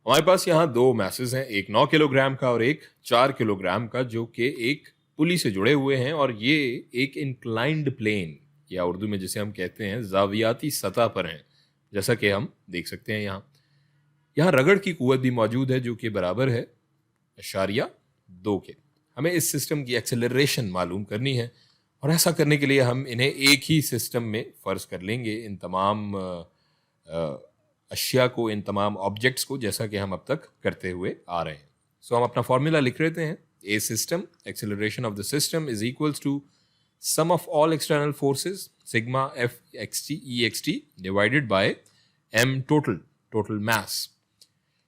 हमारे पास यहाँ दो मैसेज हैं, एक 9 किलोग्राम का और एक 4 किलोग्राम का, जो कि एक पुली से जुड़े हुए हैं और ये एक इंक्लाइंड प्लेन या उर्दू में जिसे हम कहते हैं जावियाती सतह पर हैं, जैसा कि हम देख सकते हैं। यहाँ रगड़ की कुव्वत भी मौजूद है जो कि बराबर है 0.2 के। हमें इस सिस्टम की एक्सेलरेशन मालूम करनी है और ऐसा करने के लिए हम इन्हें एक ही सिस्टम में फ़र्ज कर लेंगे, इन तमाम अशिया को, इन तमाम ऑब्जेक्ट्स को, जैसा कि हम अब तक करते हुए आ रहे हैं। सो हम अपना फॉर्मूला लिख लेते हैं। A system, acceleration of the system is equals to sum of all external forces sigma F X T E X T divided by M total, total mass.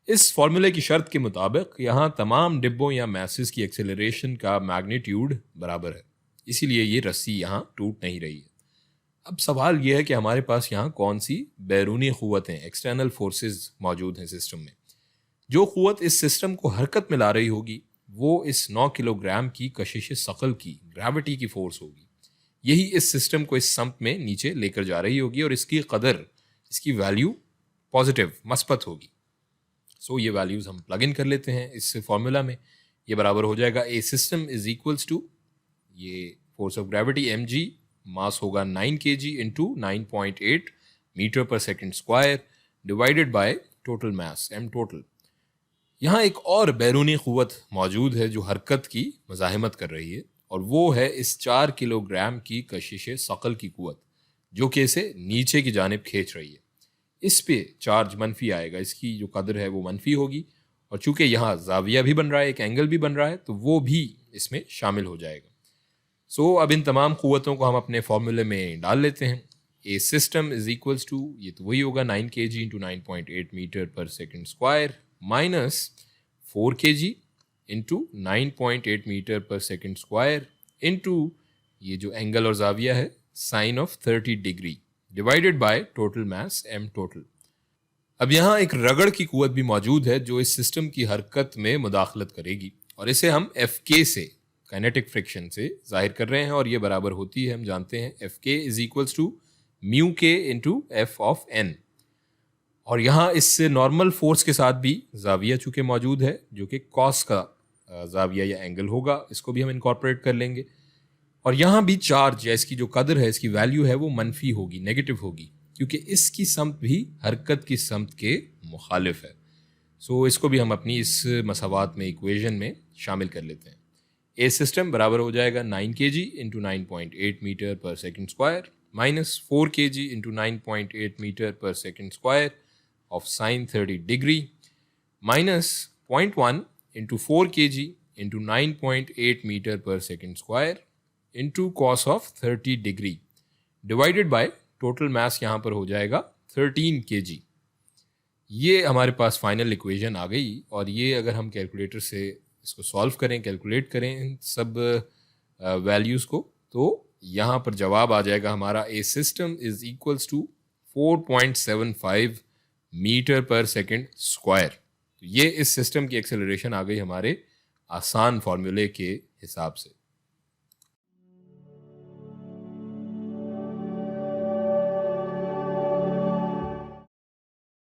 इस फॉर्मूले की शर्त के मुताबिक यहाँ तमाम डिब्बों या मैसेस की एक्सेलरेशन का मैग्नीट्यूड बराबर है, इसीलिए ये रस्सी यहाँ टूट नहीं रही है। अब सवाल यह है कि हमारे पास यहाँ कौन सी बैरूनी क़ुव्वतें, एक्सटर्नल फोर्सेस मौजूद हैं सिस्टम में। जो क़ुव्वत इस सिस्टम को हरकत में ला रही होगी वो इस 9 किलोग्राम की कशिश सकल की, ग्रेविटी की फोर्स होगी। यही इस सिस्टम को इस सम्त में नीचे लेकर जा रही होगी और इसकी कदर, इसकी वैल्यू पॉजिटिव, मस्बत होगी। सो ये वैल्यूज़ हम प्लग इन कर लेते हैं इस फॉर्मूला में। ये बराबर हो जाएगा a system is equals to, ये force of gravity M G, mass होगा 9 kg into 9.8 metre per second square divided by total mass M total. यहाँ एक और बैरूनी क़ुव्वत मौजूद है जो हरकत की मज़ाहमत कर रही है और वो है इस 4 किलोग्राम की कशिश सकल की क़ुव्वत, जो कि इसे नीचे की जानिब खींच रही है। इस पे चार्ज मनफी आएगा, इसकी जो कदर है वो मनफी होगी और चूंकि यहाँ जाविया भी बन रहा है, एक एंगल भी बन रहा है, तो वो भी इसमें शामिल हो जाएगा। सो अब इन तमाम क़ुव्वतों को हम अपने फॉर्मूले में डाल लेते हैं। A system is equals to, ये तो वही होगा 9 kg into 9.8 metre per second square minus 4 kg into 9.8 metre per second square into ये जो एंगल और जाविया है sine of 30 degree divided by total mass M total. अब यहाँ एक रगड़ की कुव्वत भी मौजूद है जो इस सिस्टम की हरकत में मुदाखलत करेगी और इसे हम एफ के से, काइनेटिक फ्रिक्शन से जाहिर कर रहे हैं और ये बराबर होती है, हम जानते हैं, एफ के इज इक्वल्स टू म्यू के इंटू एफ ऑफ एन। और यहाँ इससे नॉर्मल फोर्स के साथ भी जाविया चूँकि मौजूद है जो कि कॉस का जाविया या एंगल होगा, इसको भी हम इनकॉर्पोरेट कर लेंगे। और यहाँ भी चार्ज या इसकी जो कदर है, इसकी वैल्यू है, वो मनफी होगी, नेगेटिव होगी, क्योंकि इसकी समत भी हरकत की समत के मुखालिफ है। सो इसको भी हम अपनी इस मसावात में, इक्वेशन में शामिल कर लेते हैं। ए सिस्टम बराबर हो जाएगा 9 kg into 9.8 metre per second square minus 4 kg into 9.8 metre per second square of sine 30 degree minus 0.1 into 4 kg into 9.8 metre per second square into cos of 30 degree divided by total mass यहाँ पर हो जाएगा 13 kg। ये हमारे पास final equation आ गई और ये अगर हम कैलकुलेटर से इसको सॉल्व करें, कैलकुलेट करें इन सब वैल्यूज़ को, तो यहाँ पर जवाब आ जाएगा हमारा a system is equals to 4.75 metre per second square. ये इस सिस्टम की एक्सेलरेशन आ गई हमारे आसान फॉर्मूले के हिसाब से।